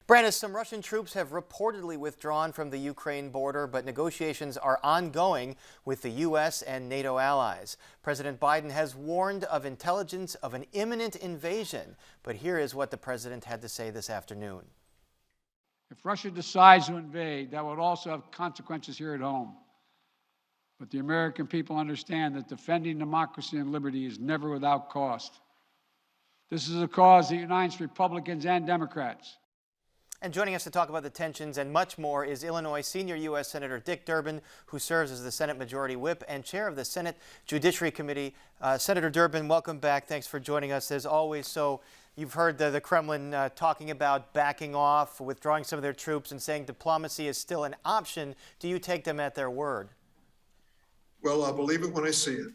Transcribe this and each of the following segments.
Brandis, some Russian troops have reportedly withdrawn from the Ukraine border, but negotiations are ongoing with the U.S. and NATO allies. President Biden has warned of intelligence of an imminent invasion. But here is what the president had to say this afternoon. If Russia decides to invade, that would also have consequences here at home. But the American people understand that defending democracy and liberty is never without cost. This is a cause that unites Republicans and Democrats. And joining us to talk about the tensions and much more is Illinois senior U.S. Senator Dick Durbin, who serves as the Senate Majority Whip and chair of the Senate Judiciary Committee. Senator Durbin, welcome back. Thanks for joining us as always. So you've heard the Kremlin talking about backing off, withdrawing some of their troops and saying diplomacy is still an option. Do you take them at their word? Well, I'll believe it when I see it.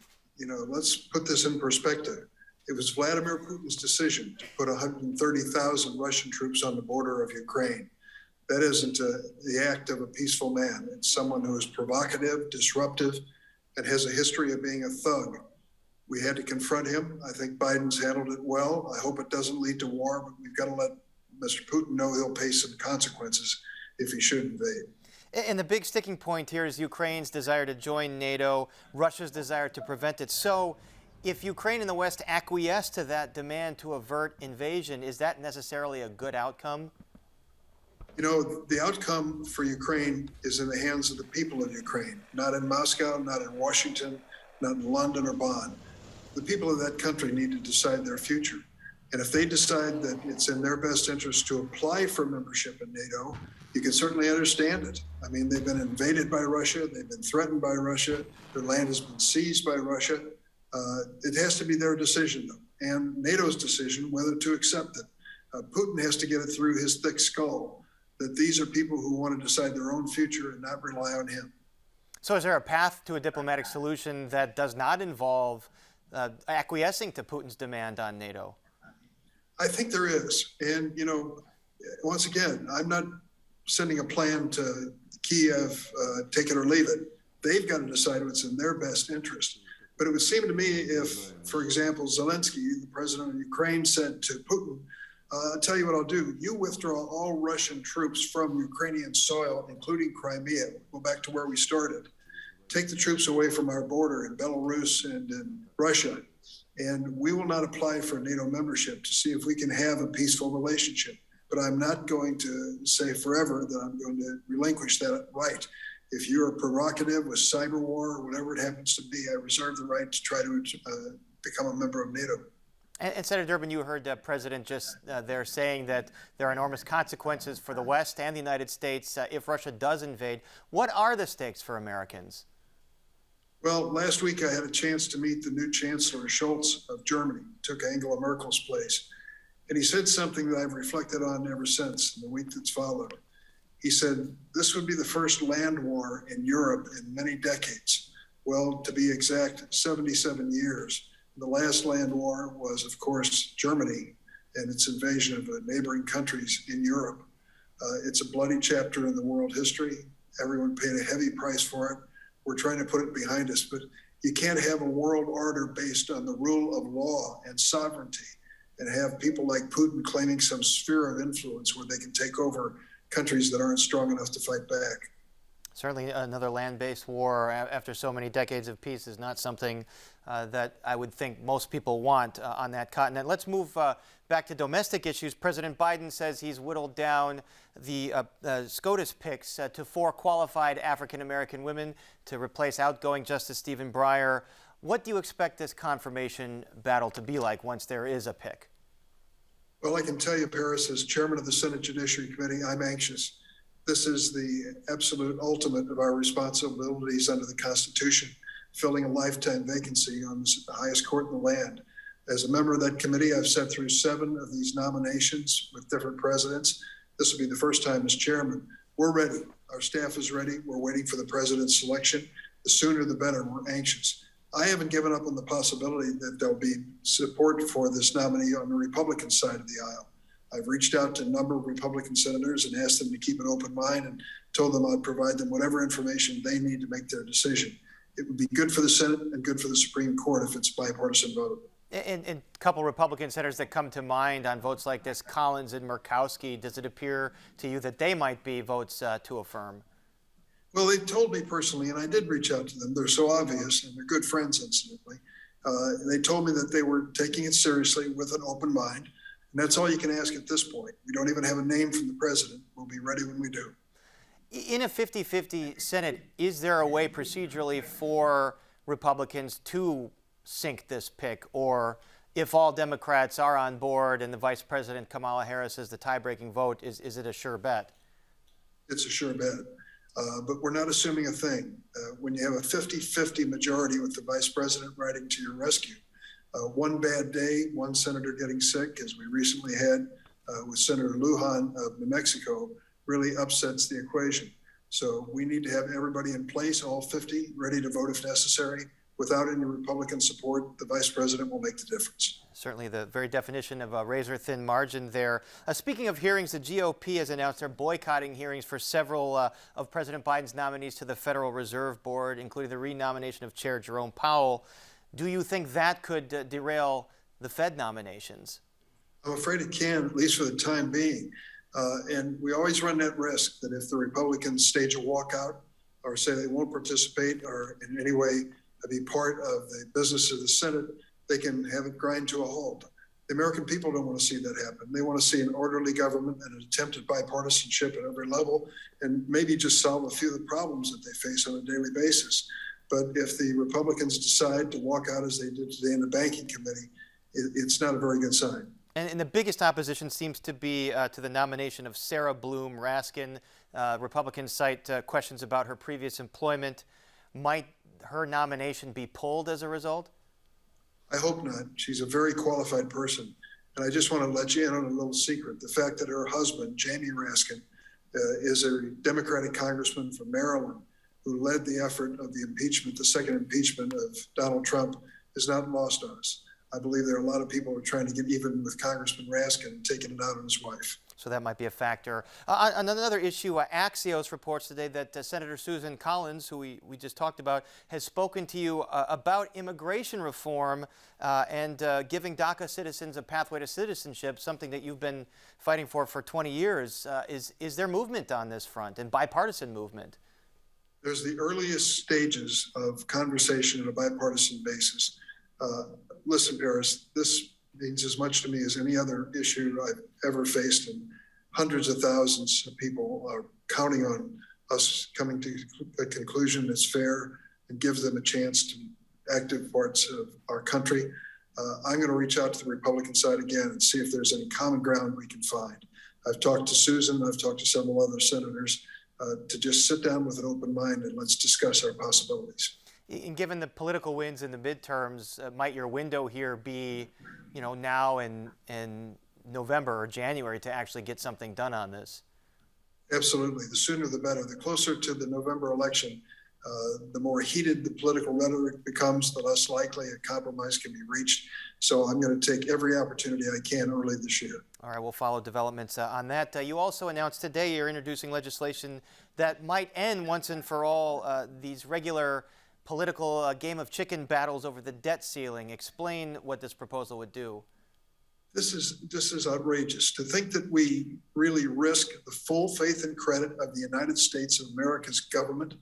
Let's put this in perspective. It was Vladimir Putin's decision to put 130,000 Russian troops on the border of Ukraine. That isn't the act of a peaceful man. It's someone who is provocative, disruptive, and has a history of being a thug. We had to confront him. I think Biden's handled it well. I hope it doesn't lead to war, but we've got to let Mr. Putin know he'll pay some consequences if he should invade. And the big sticking point here is Ukraine's desire to join NATO, Russia's desire to prevent it. So if Ukraine and the West acquiesce to that demand to avert invasion, is that necessarily a good outcome? The outcome for Ukraine is in the hands of the people of Ukraine, not in Moscow, not in Washington, not in London or Bonn. The people of that country need to decide their future. And if they decide that it's in their best interest to apply for membership in NATO, you can certainly understand it. I mean, they've been invaded by Russia. They've been threatened by Russia. Their land has been seized by Russia. It has to be their decision, though, and NATO's decision whether to accept it. Putin has to get it through his thick skull that these are people who want to decide their own future and not rely on him. So is there a path to a diplomatic solution that does not involve acquiescing to Putin's demand on NATO? I think there is. And, once again, I'm not sending a plan to Kiev, take it or leave it. They've got to decide what's in their best interest. But it would seem to me if, for example, Zelensky, the president of Ukraine, said to Putin, I'll tell you what I'll do. You withdraw all Russian troops from Ukrainian soil, including Crimea. Go back to where we started. Take the troops away from our border in Belarus and in Russia. And we will not apply for NATO membership to see if we can have a peaceful relationship. But I'm not going to say forever that I'm going to relinquish that right. If you're provocative with cyber war or whatever it happens to be, I reserve the right to try to become a member of NATO. And Senator Durbin, you heard the president just there saying that there are enormous consequences for the West and the United States if Russia does invade. What are the stakes for Americans? Well, last week I had a chance to meet the new Chancellor Scholz of Germany, took Angela Merkel's place. And he said something that I've reflected on ever since in the week that's followed. He said, this would be the first land war in Europe in many decades. Well, to be exact, 77 years. The last land war was, of course, Germany and its invasion of neighboring countries in Europe. It's a bloody chapter in the world history. Everyone paid a heavy price for it. We're trying to put it behind us, but you can't have a world order based on the rule of law and sovereignty and have people like Putin claiming some sphere of influence where they can take over countries that aren't strong enough to fight back. Certainly another land-based war after so many decades of peace is not something that I would think most people want on that continent. Let's move back to domestic issues. President Biden says he's whittled down the SCOTUS picks to 4 qualified African-American women to replace outgoing Justice Stephen Breyer. What do you expect this confirmation battle to be like once there is a pick? Well, I can tell you, Paris, as chairman of the Senate Judiciary Committee, I'm anxious. This is the absolute ultimate of our responsibilities under the Constitution, filling a lifetime vacancy on the highest court in the land. As a member of that committee, I've sat through 7 of these nominations with different presidents. This will be the first time as chairman. We're ready. Our staff is ready. We're waiting for the president's selection. The sooner the better. We're anxious. I haven't given up on the possibility that there'll be support for this nominee on the Republican side of the aisle. I've reached out to a number of Republican senators and asked them to keep an open mind and told them I'd provide them whatever information they need to make their decision. It would be good for the Senate and good for the Supreme Court if it's bipartisan vote. And a couple Republican senators that come to mind on votes like this, Collins and Murkowski, does it appear to you that they might be votes to affirm? Well, they told me personally, and I did reach out to them. They're so obvious, and they're good friends, incidentally. They told me that they were taking it seriously with an open mind, and that's all you can ask at this point. We don't even have a name from the president. We'll be ready when we do. In a 50-50 Senate, is there a way procedurally for Republicans to sink this pick? Or if all Democrats are on board and the Vice President Kamala Harris is the tie-breaking vote, is it a sure bet? It's a sure bet. But we're not assuming a thing. When you have a 50-50 majority with the Vice President riding to your rescue, one bad day, one senator getting sick, as we recently had with Senator Lujan of New Mexico, really upsets the equation. So we need to have everybody in place, all 50, ready to vote if necessary. Without any Republican support, the Vice President will make the difference. Certainly the very definition of a razor-thin margin there. Speaking of hearings, the GOP has announced they're boycotting hearings for several of President Biden's nominees to the Federal Reserve Board, including the renomination of Chair Jerome Powell. Do you think that could derail the Fed nominations? I'm afraid it can, at least for the time being. And we always run that risk that if the Republicans stage a walkout or say they won't participate or in any way be part of the business of the Senate, they can have it grind to a halt. The American people don't want to see that happen. They want to see an orderly government and an attempt at bipartisanship at every level, and maybe just solve a few of the problems that they face on a daily basis. But if the Republicans decide to walk out as they did today in the banking committee, it's not a very good sign. And the biggest opposition seems to be to the nomination of Sarah Bloom Raskin. Republicans cite questions about her previous employment. Might her nomination be pulled as a result? I hope not. She's a very qualified person. And I just want to let you in on a little secret. The fact that her husband, Jamie Raskin, is a Democratic congressman from Maryland who led the effort of the impeachment, the second impeachment of Donald Trump, is not lost on us. I believe there are a lot of people who are trying to get even with Congressman Raskin and taking it out on his wife. So that might be a factor. On another issue, Axios reports today that Senator Susan Collins, who we just talked about, has spoken to you about immigration reform and giving DACA citizens a pathway to citizenship, something that you've been fighting for 20 years. Is there movement on this front, and bipartisan movement? There's the earliest stages of conversation on a bipartisan basis. Listen, Paris, this means as much to me as any other issue I've ever faced, and hundreds of thousands of people are counting on us coming to a conclusion that's fair and gives them a chance to active parts of our country. I'm going to reach out to the Republican side again and see if there's any common ground we can find. I've talked to Susan, I've talked to several other senators to just sit down with an open mind and let's discuss our possibilities. And given the political wins in the midterms, might your window here be, now in November or January to actually get something done on this? Absolutely. The sooner the better. The closer to the November election, the more heated the political rhetoric becomes, the less likely a compromise can be reached. So I'm going to take every opportunity I can early this year. All right, we'll follow developments on that. You also announced today you're introducing legislation that might end once and for all these regular political game of chicken battles over the debt ceiling. Explain what this proposal would do. This is outrageous. To think that we really risk the full faith and credit of the United States of America's government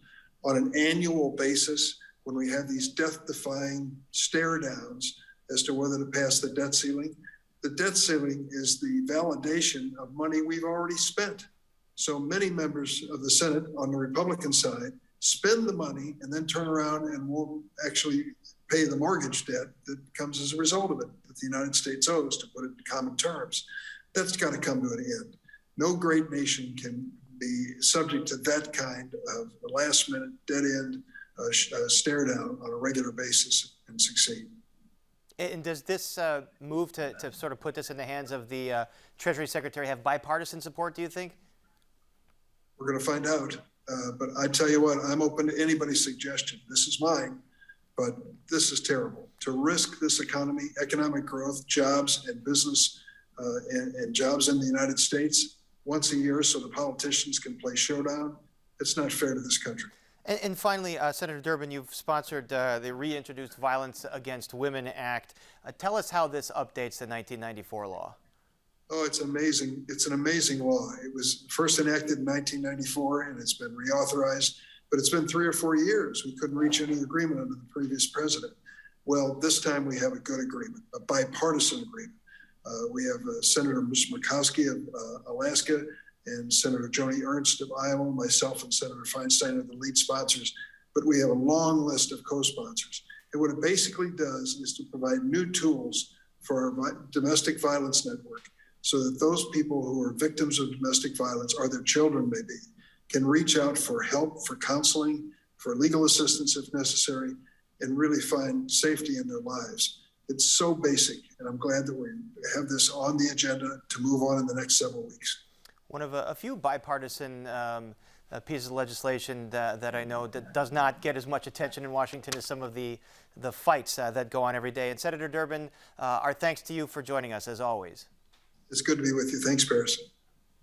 on an annual basis when we have these death-defying stare downs as to whether to pass the debt ceiling. The debt ceiling is the validation of money we've already spent. So many members of the Senate on the Republican side spend the money and then turn around and won't actually pay the mortgage debt that comes as a result of it, that the United States owes, to put it in common terms. That's got to come to an end. No great nation can be subject to that kind of last-minute, dead-end stare down on a regular basis and succeed. And does this move to sort of put this in the hands of the Treasury Secretary have bipartisan support, do you think? We're going to find out. But I tell you what, I'm open to anybody's suggestion. This is mine, but this is terrible. To risk this economy, economic growth, jobs and business and jobs in the United States once a year so the politicians can play showdown, it's not fair to this country. And finally, Senator Durbin, you've sponsored the reintroduced Violence Against Women Act. Tell us how this updates the 1994 law. Oh, it's amazing. It's an amazing law. It was first enacted in 1994 and it's been reauthorized, but it's been 3 or 4 years. We couldn't reach any agreement under the previous president. Well, this time we have a good agreement, a bipartisan agreement. We have Senator Murkowski of Alaska and Senator Joni Ernst of Iowa, myself and Senator Feinstein are the lead sponsors, but we have a long list of co-sponsors. And what it basically does is to provide new tools for our domestic violence network so that those people who are victims of domestic violence, or their children may be, can reach out for help, for counseling, for legal assistance if necessary, and really find safety in their lives. It's so basic, and I'm glad that we have this on the agenda to move on in the next several weeks. One of a few bipartisan pieces of legislation that I know that does not get as much attention in Washington as some of the fights that go on every day. And Senator Durbin, our thanks to you for joining us as always. It's good to be with you. Thanks, Paris.